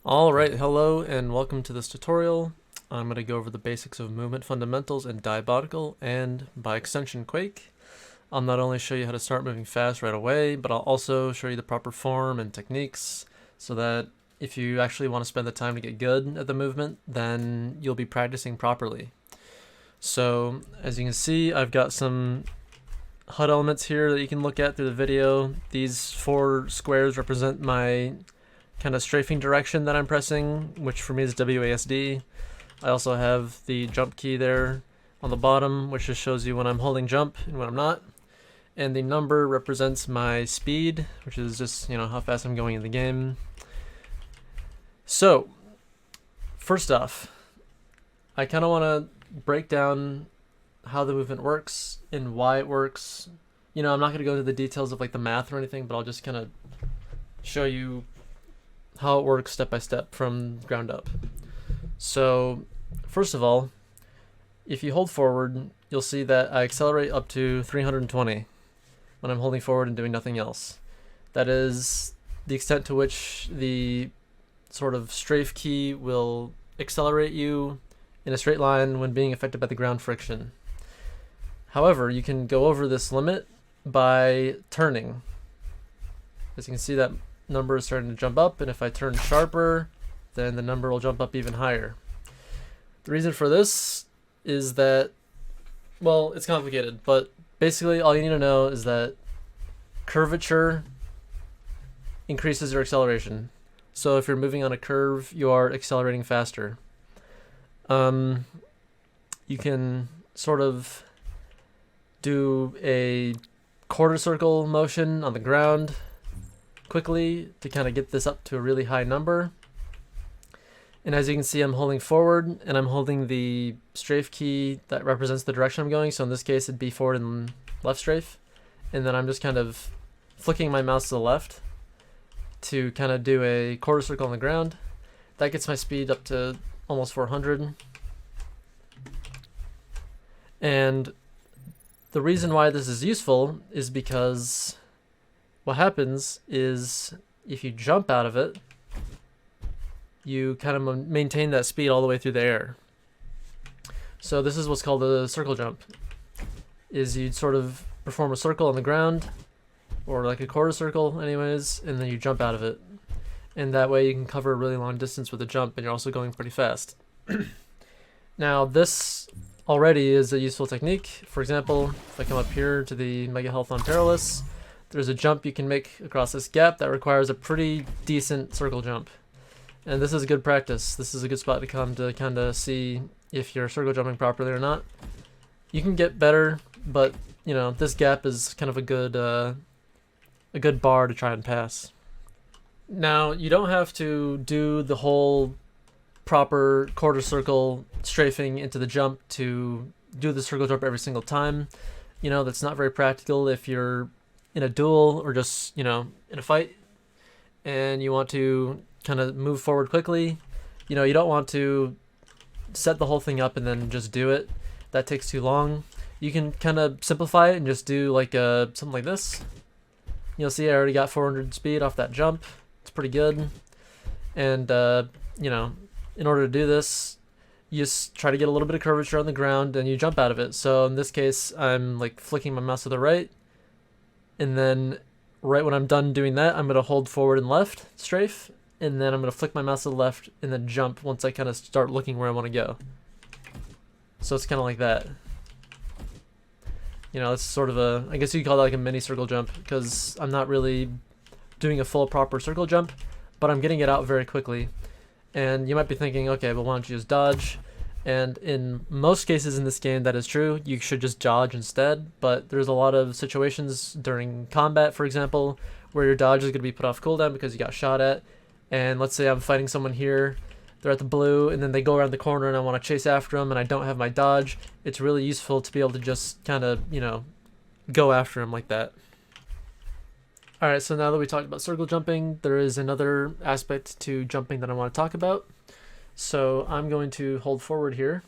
Alright, hello and welcome to this tutorial. I'm going to go over the basics of movement fundamentals in Diabotical and, by extension, Quake. I'll not only show you how to start moving fast right away, but I'll also show you the proper form and techniques so that if you actually want to spend the time to get good at the movement, then you'll be practicing properly. So, as you can see, I've got some HUD elements here that you can look at through the video. These four squares represent my kind of strafing direction that I'm pressing, which for me is WASD. I also have the jump key there on the bottom, which just shows you when I'm holding jump and when I'm not. And the number represents my speed, which is just, how fast I'm going in the game. So, first off, I kind of want to break down how the movement works and why it works. I'm not going to go into the details of like the math or anything, but I'll just kind of show you how it works step by step from ground up. So first of all, if you hold forward, you'll see that I accelerate up to 320 when I'm holding forward and doing nothing else. That is the extent to which the sort of strafe key will accelerate you in a straight line when being affected by the ground friction. However, you can go over this limit by turning. As you can see, that number is starting to jump up, and if I turn sharper, then the number will jump up even higher. The reason for this is that, well, it's complicated, but basically all you need to know is that curvature increases your acceleration. So if you're moving on a curve, you are accelerating faster. You can sort of do a quarter circle motion on the ground quickly to kind of get this up to a really high number. And as you can see, I'm holding forward and I'm holding the strafe key that represents the direction I'm going. So in this case, it'd be forward and left strafe. And then I'm just kind of flicking my mouse to the left to kind of do a quarter circle on the ground. That gets my speed up to almost 400. And the reason why this is useful is because what happens is if you jump out of it, you kind of maintain that speed all the way through the air. So this is what's called a circle jump, is you'd sort of perform a circle on the ground, or like a quarter circle anyways, and then you jump out of it. And that way you can cover a really long distance with a jump, and you're also going pretty fast. Now this already is a useful technique. For example, if I come up here to the Mega Health on Perilous, there's a jump you can make across this gap that requires a pretty decent circle jump. And this is good practice. This is a good spot to come to kind of see if you're circle jumping properly or not. You can get better, but this gap is kind of a good bar to try and pass. Now, you don't have to do the whole proper quarter circle strafing into the jump to do the circle jump every single time. That's not very practical if you're in a duel or just, in a fight and you want to kind of move forward quickly. You don't want to set the whole thing up and then just do it. That takes too long. You can kind of simplify it and just do like something like this. You'll see I already got 400 speed off that jump. It's pretty good. And, in order to do this, you just try to get a little bit of curvature on the ground and you jump out of it. So in this case, I'm like flicking my mouse to the right. And then right when I'm done doing that, I'm going to hold forward and left strafe. And then I'm going to flick my mouse to the left and then jump once I kind of start looking where I want to go. So it's kind of like that. It's sort of I guess you could call that like a mini circle jump, because I'm not really doing a full proper circle jump, but I'm getting it out very quickly. And you might be thinking, okay, but why don't you just dodge? And in most cases in this game, that is true. You should just dodge instead, but there's a lot of situations during combat, for example, where your dodge is going to be put off cooldown because you got shot at. And let's say I'm fighting someone here, they're at the blue, and then they go around the corner and I want to chase after them and I don't have my dodge. It's really useful to be able to just kind of, go after them like that. Alright, so now that we talked about circle jumping, there is another aspect to jumping that I want to talk about. So I'm going to hold forward here,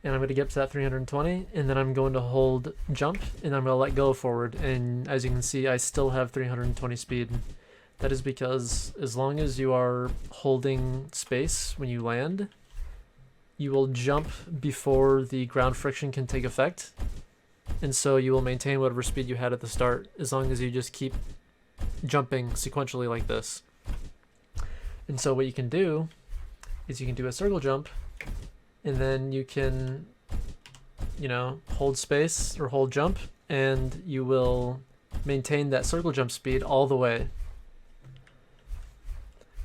and I'm going to get to that 320, and then I'm going to hold jump, and I'm going to let go forward. And as you can see, I still have 320 speed. That is because as long as you are holding space when you land, you will jump before the ground friction can take effect. And so you will maintain whatever speed you had at the start as long as you just keep jumping sequentially like this. And so what you can do is you can do a circle jump, and then you can, you know, hold space or hold jump, and you will maintain that circle jump speed all the way.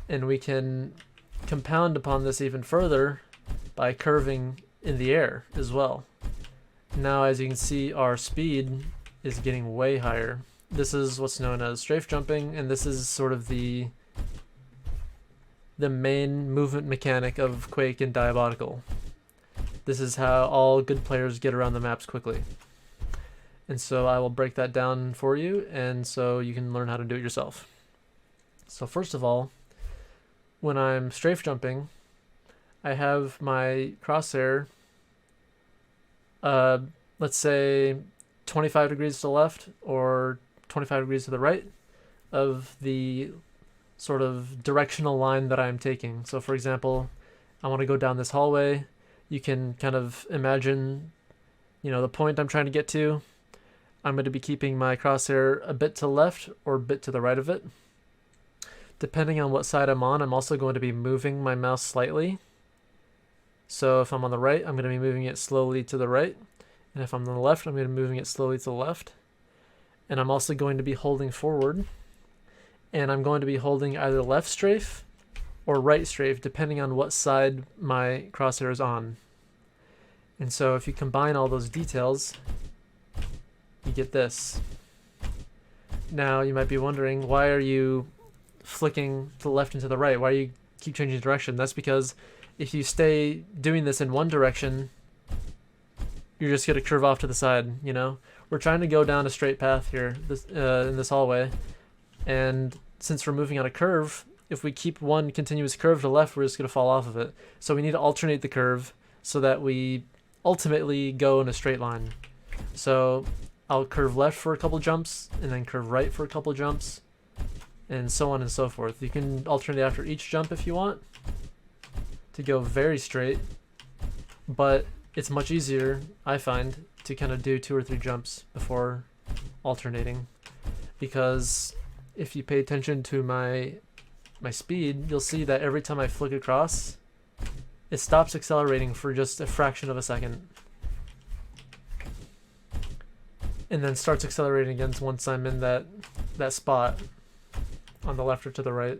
And we can compound upon this even further by curving in the air as well. Now, as you can see, our speed is getting way higher. This is what's known as strafe jumping, and this is sort of the main movement mechanic of Quake and Diabotical. This is how all good players get around the maps quickly. And so I will break that down for you, and so you can learn how to do it yourself. So first of all, when I'm strafe jumping, I have my crosshair, let's say 25 degrees to the left or 25 degrees to the right of the sort of directional line that I'm taking. So for example, I want to go down this hallway. You can kind of imagine, you know, the point I'm trying to get to. I'm going to be keeping my crosshair a bit to the left or a bit to the right of it. Depending on what side I'm on, I'm also going to be moving my mouse slightly. So if I'm on the right, I'm going to be moving it slowly to the right. And if I'm on the left, I'm going to be moving it slowly to the left. And I'm also going to be holding forward. And I'm going to be holding either left strafe or right strafe, depending on what side my crosshair is on. And so if you combine all those details, you get this. Now you might be wondering, why are you flicking to the left and to the right? Why do you keep changing direction? That's because if you stay doing this in one direction, you're just going to curve off to the side, you know? We're trying to go down a straight path here in this hallway, and since we're moving on a curve, if we keep one continuous curve to the left, we're just going to fall off of it. So we need to alternate the curve so that we ultimately go in a straight line. So I'll curve left for a couple jumps, and then curve right for a couple jumps, and so on and so forth. You can alternate after each jump if you want to go very straight, but it's much easier, I find, to kind of do 2 or 3 jumps before alternating, because if you pay attention to my speed, you'll see that every time I flick across, it stops accelerating for just a fraction of a second, and then starts accelerating again once I'm in that spot on the left or to the right.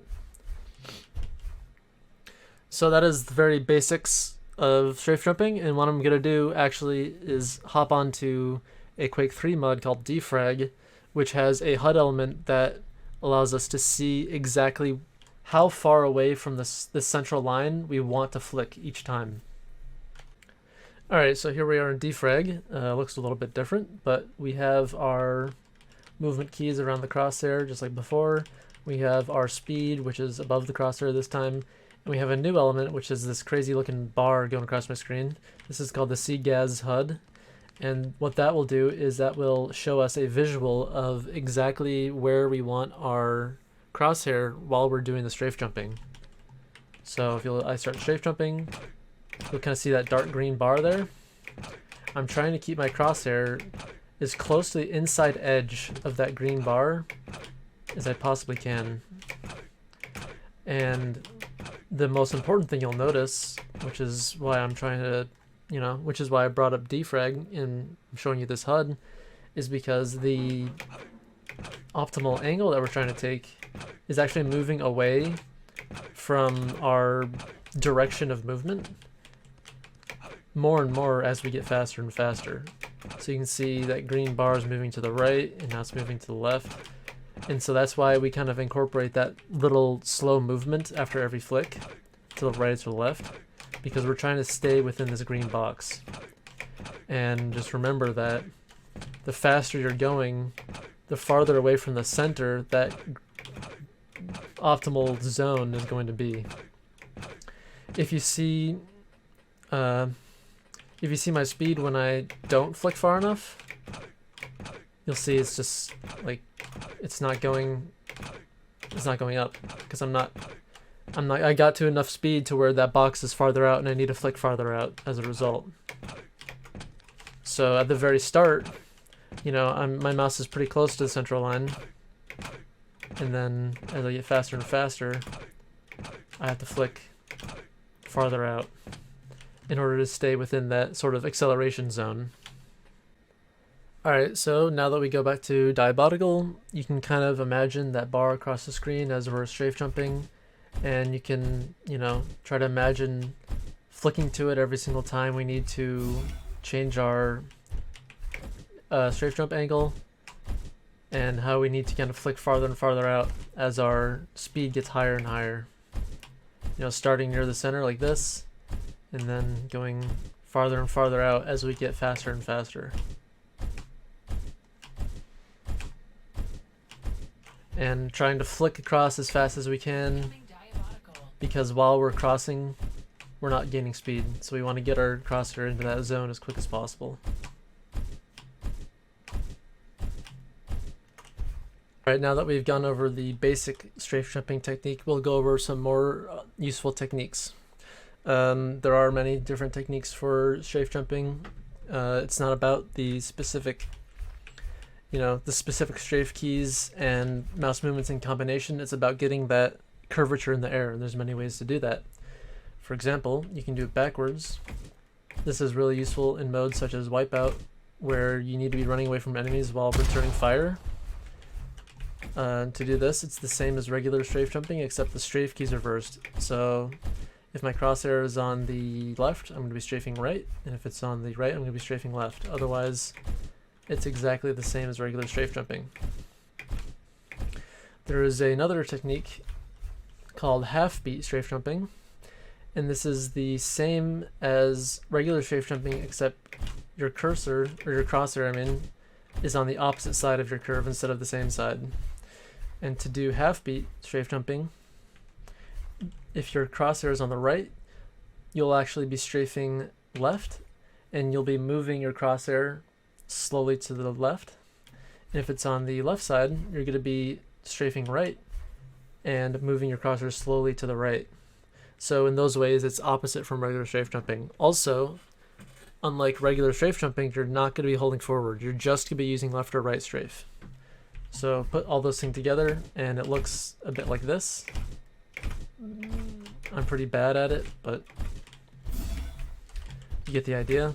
So that is the very basics of strafe jumping, and what I'm going to do actually is hop onto a Quake 3 mod called Defrag, which has a HUD element that allows us to see exactly how far away from this central line we want to flick each time. Alright, so here we are in Defrag. Looks a little bit different, but we have our movement keys around the crosshair just like before. We have our speed, which is above the crosshair this time. And we have a new element, which is this crazy looking bar going across my screen. This is called the CGAS HUD. And what that will do is that will show us a visual of exactly where we want our crosshair while we're doing the strafe jumping. So if I start strafe jumping, you'll kind of see that dark green bar there. I'm trying to keep my crosshair as close to the inside edge of that green bar as I possibly can. And the most important thing you'll notice, which is why I'm trying to, which is why I brought up Defrag and I'm showing you this HUD, is because the optimal angle that we're trying to take is actually moving away from our direction of movement more and more as we get faster and faster. So you can see that green bar is moving to the right and now it's moving to the left. And so that's why we kind of incorporate that little slow movement after every flick to the right or to the left, because we're trying to stay within this green box. And just remember that the faster you're going, the farther away from the center that optimal zone is going to be. If you see my speed when I don't flick far enough, you'll see it's just like it's not going It's not going up because I got to enough speed to where that box is farther out and I need to flick farther out as a result. So at the very start, you know, my mouse is pretty close to the central line, and then as I get faster and faster, I have to flick farther out in order to stay within that sort of acceleration zone. Alright, so now that we go back to Diabotical, you can kind of imagine that bar across the screen as we're strafe jumping, and you can, you know, try to imagine flicking to it every single time we need to change our strafe jump angle, and how we need to kind of flick farther and farther out as our speed gets higher and higher. You know, starting near the center like this, and then going farther and farther out as we get faster and faster. And trying to flick across as fast as we can, because while we're crossing, we're not gaining speed, so we want to get our crosshair into that zone as quick as possible. Alright, now that we've gone over the basic strafe jumping technique, we'll go over some more useful techniques. There are many different techniques for strafe jumping. It's not about the specific, you know, the specific strafe keys and mouse movements in combination. It's about getting that curvature in the air, and there's many ways to do that. For example, you can do it backwards. This is really useful in modes such as Wipeout, where you need to be running away from enemies while returning fire. To do this, it's the same as regular strafe jumping, except the strafe keys are reversed. So if my crosshair is on the left, I'm going to be strafing right, and if it's on the right, I'm going to be strafing left. Otherwise, it's exactly the same as regular strafe jumping. There is another technique called half-beat strafe jumping, and this is the same as regular strafe jumping, except your cursor, or your crosshair, I mean, is on the opposite side of your curve instead of the same side. And to do half-beat strafe jumping, if your crosshair is on the right, you'll actually be strafing left, and you'll be moving your crosshair slowly to the left. And if it's on the left side, you're going to be strafing right and moving your crosshair slowly to the right. So in those ways, it's opposite from regular strafe jumping. Also, unlike regular strafe jumping, you're not going to be holding forward. You're just going to be using left or right strafe. So put all those things together, and it looks a bit like this. I'm pretty bad at it, but you get the idea.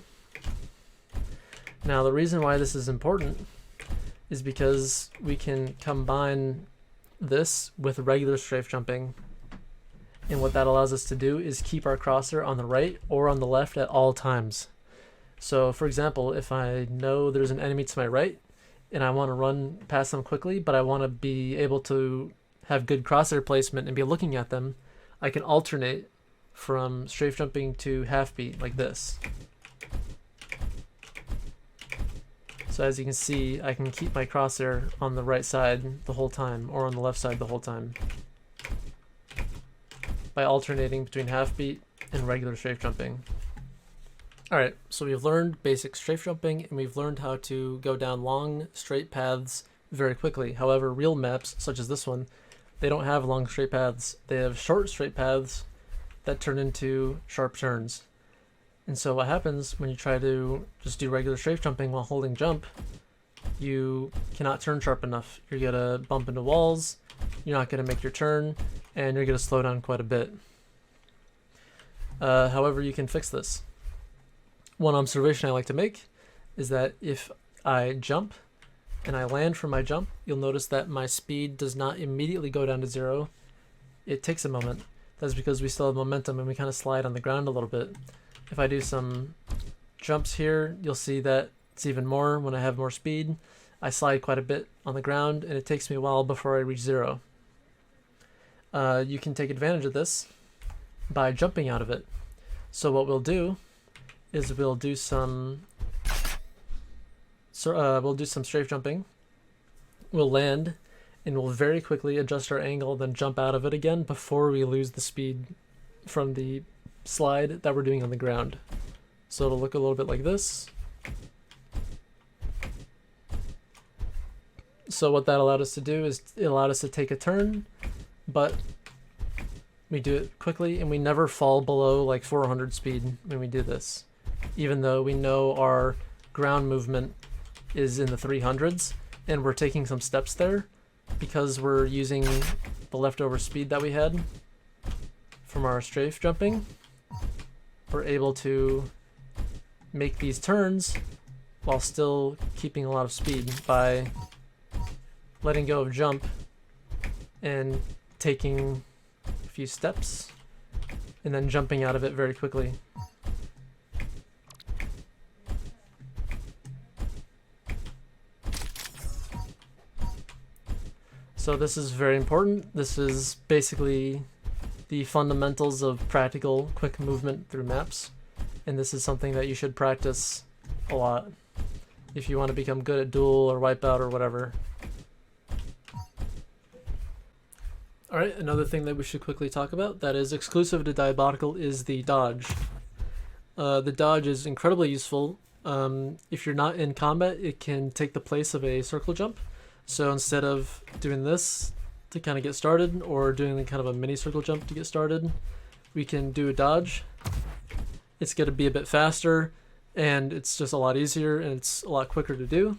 Now, the reason why this is important is because we can combine this with regular strafe jumping, and what that allows us to do is keep our crosshair on the right or on the left at all times. So for example, if I know there's an enemy to my right and I want to run past them quickly, but I want to be able to have good crosshair placement and be looking at them, I can alternate from strafe jumping to half beat like this. So as you can see, I can keep my crosshair on the right side the whole time, or on the left side the whole time, by alternating between half beat and regular strafe jumping. Alright, so we've learned basic strafe jumping, and we've learned how to go down long, straight paths very quickly. However, real maps, such as this one, they don't have long straight paths. They have short straight paths that turn into sharp turns. And so what happens when you try to just do regular strafe jumping while holding jump, you cannot turn sharp enough. You're going to bump into walls, you're not going to make your turn, and you're going to slow down quite a bit. However, you can fix this. One observation I like to make is that if I jump and I land from my jump, you'll notice that my speed does not immediately go down to 0. It takes a moment. That's because we still have momentum and we kind of slide on the ground a little bit. If I do some jumps here, you'll see that it's even more when I have more speed. I slide quite a bit on the ground, and it takes me a while before I reach 0. You can take advantage of this by jumping out of it. So what we'll do is we'll do some strafe jumping. We'll land, and we'll very quickly adjust our angle, then jump out of it again before we lose the speed from the slide that we're doing on the ground. So it'll look a little bit like this. So what that allowed us to do is it allowed us to take a turn but we do it quickly, and we never fall below like 400 speed when we do this, even though we know our ground movement is in the 300s, and we're taking some steps there because we're using the leftover speed that we had from our strafe jumping. We're able to make these turns while still keeping a lot of speed by letting go of jump and taking a few steps and then jumping out of it very quickly. So this is very important. This is basically the fundamentals of practical quick movement through maps, and this is something that you should practice a lot if you want to become good at duel or wipeout or whatever. Alright, another thing that we should quickly talk about that is exclusive to Diabotical is the dodge. The dodge is incredibly useful. If you're not in combat, it can take the place of a circle jump. So instead of doing this to kind of get started, or doing kind of a mini circle jump to get started, we can do a dodge. It's going to be a bit faster, and it's just a lot easier, and it's a lot quicker to do.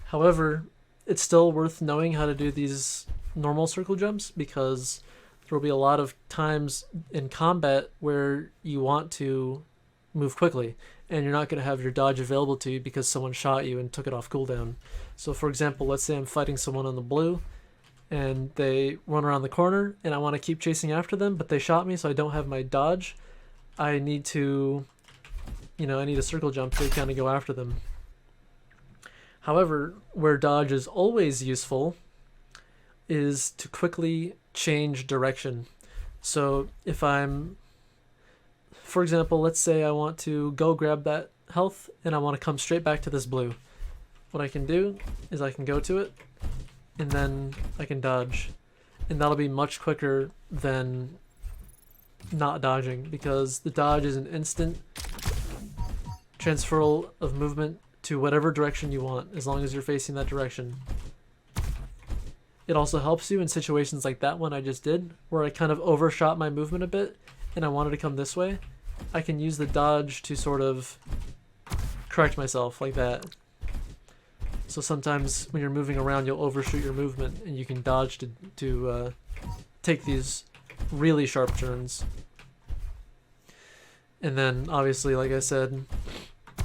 However, it's still worth knowing how to do these normal circle jumps, because there will be a lot of times in combat where you want to move quickly, and you're not going to have your dodge available to you because someone shot you and took it off cooldown. So for example, let's say I'm fighting someone on the blue, and they run around the corner, and I want to keep chasing after them, but they shot me, so I don't have my dodge. I need to, I need a circle jump to kind of go after them. However, where dodge is always useful is to quickly change direction. So if I'm, for example, let's say I want to go grab that health, and I want to come straight back to this blue. What I can do is I can go to it, and then I can dodge, and that'll be much quicker than not dodging, because the dodge is an instant transferal of movement to whatever direction you want, as long as you're facing that direction. It also helps you in situations like that one I just did, where I kind of overshot my movement a bit and I wanted to come this way. I can use the dodge to sort of correct myself like that. So sometimes when you're moving around, you'll overshoot your movement, and you can dodge to take these really sharp turns. And then obviously, like I said,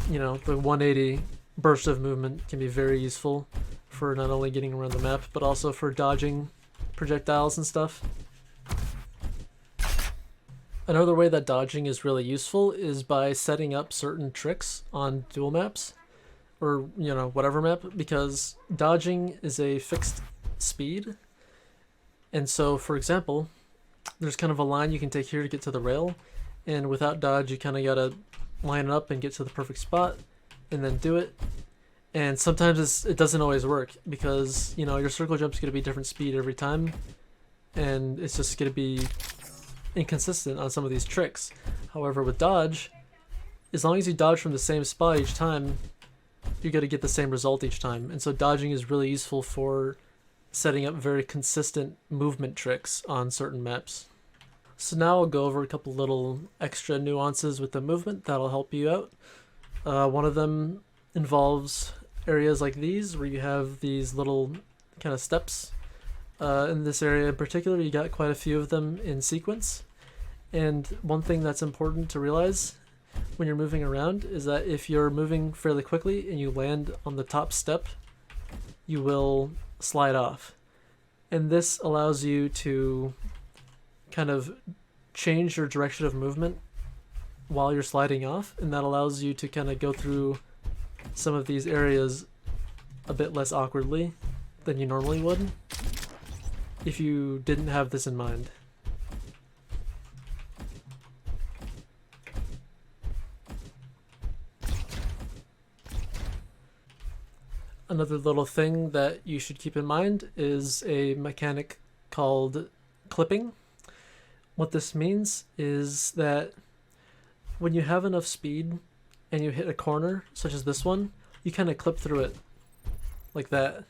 the 180 burst of movement can be very useful for not only getting around the map, but also for dodging projectiles and stuff. Another way that dodging is really useful is by setting up certain tricks on duel maps, or whatever map, because dodging is a fixed speed. And so, for example, there's kind of a line you can take here to get to the rail, and without dodge you kind of gotta line it up and get to the perfect spot and then do it. And sometimes it doesn't always work, because your circle jump's gonna be different speed every time, and it's just gonna be inconsistent on some of these tricks. However, with dodge, as long as you dodge from the same spot each time, you're going to get the same result each time. And so dodging is really useful for setting up very consistent movement tricks on certain maps. So now I'll go over a couple little extra nuances with the movement that'll help you out. One of them involves areas like these, where you have these little kind of steps. In this area in particular, you got quite a few of them in sequence. And one thing that's important to realize when you're moving around is that if you're moving fairly quickly and you land on the top step, you will slide off. And this allows you to kind of change your direction of movement while you're sliding off, and that allows you to kind of go through some of these areas a bit less awkwardly than you normally would if you didn't have this in mind. Another little thing that you should keep in mind is a mechanic called clipping. What this means is that when you have enough speed and you hit a corner, such as this one, you kind of clip through it like that.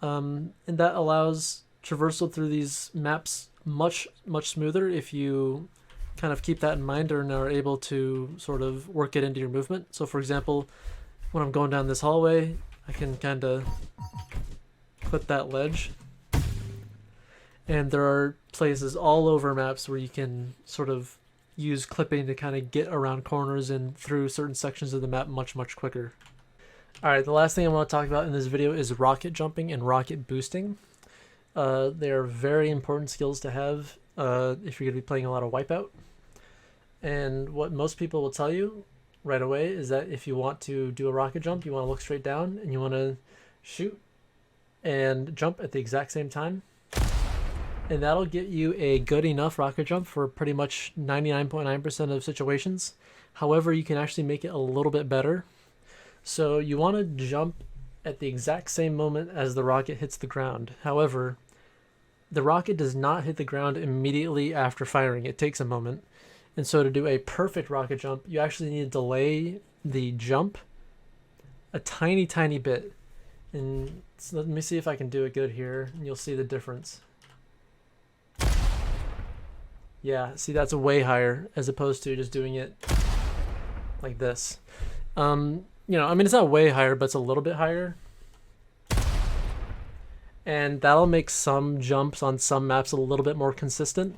And that allows traversal through these maps much smoother if you kind of keep that in mind and are able to sort of work it into your movement. So for example, when I'm going down this hallway, I can kind of clip that ledge. And there are places all over maps where you can sort of use clipping to kind of get around corners and through certain sections of the map much quicker. Alright, the last thing I want to talk about in this video is rocket jumping and rocket boosting. They are very important skills to have if you're going to be playing a lot of Wipeout. And what most people will tell you right away is that if you want to do a rocket jump, you want to look straight down and you want to shoot and jump at the exact same time. And that'll get you a good enough rocket jump for pretty much 99.9% of situations. However, you can actually make it a little bit better. So you want to jump at the exact same moment as the rocket hits the ground. However, the rocket does not hit the ground immediately after firing. It takes a moment. And so to do a perfect rocket jump, you actually need to delay the jump a tiny bit. And so let me see if I can do it good here, and you'll see the difference. Yeah, see, that's way higher as opposed to just doing it like this. You know, I mean, it's not way higher, but it's a little bit higher. And that'll make some jumps on some maps a little bit more consistent.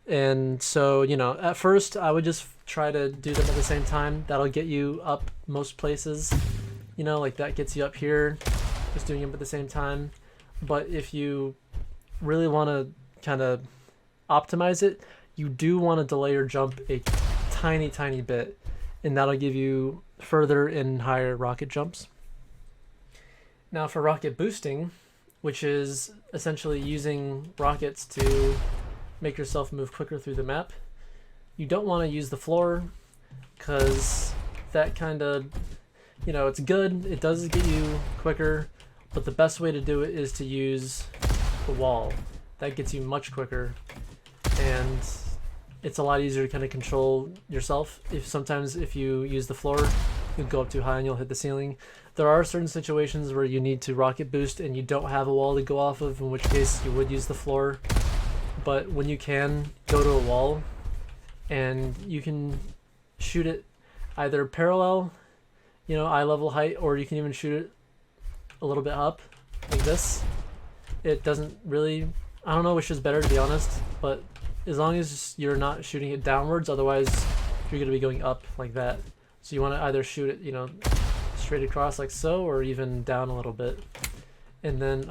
And so, you know, at first I would just try to do them at the same time. That'll get you up most places. You know, like that gets you up here, just doing them at the same time. But if you really want to kind of optimize it, you do want to delay your jump a tiny bit. And that'll give you further and higher rocket jumps. Now for rocket boosting, which is essentially using rockets to make yourself move quicker through the map, you don't want to use the floor because that kind of, you know, it's good, it does get you quicker, but the best way to do it is to use the wall. That gets you much quicker, and it's a lot easier to kind of control yourself. Sometimes if you use the floor, you'll go up too high and you'll hit the ceiling. There are certain situations where you need to rocket boost and you don't have a wall to go off of, in which case you would use the floor. But when you can, go to a wall and you can shoot it either parallel, you know, eye level height, or you can even shoot it a little bit up like this. It doesn't really, I don't know which is better, to be honest, but as long as you're not shooting it downwards, otherwise you're going to be going up like that. So you want to either shoot it, you know, straight across like so, or even down a little bit. And then,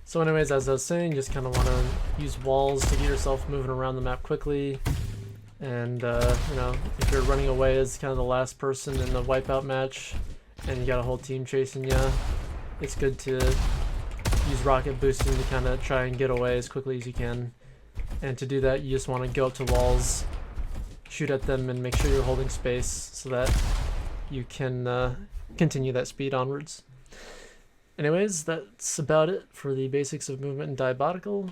so anyways, as I was saying, you just kind of want to use walls to get yourself moving around the map quickly. And, you know, if you're running away as kind of the last person in the Wipeout match, and you got a whole team chasing you, it's good to use rocket boosting to kind of try and get away as quickly as you can. And to do that, you just want to go up to walls, shoot at them, and make sure you're holding space so that you can continue that speed onwards. Anyways, that's about it for the basics of movement in Diabotical.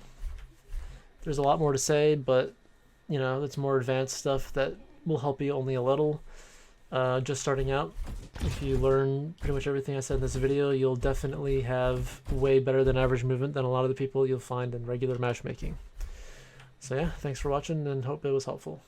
There's a lot more to say, but, you know, it's more advanced stuff that will help you only a little. Just starting out, if you learn pretty much everything I said in this video, you'll definitely have way better than average movement than a lot of the people you'll find in regular matchmaking. So yeah, thanks for watching and hope it was helpful.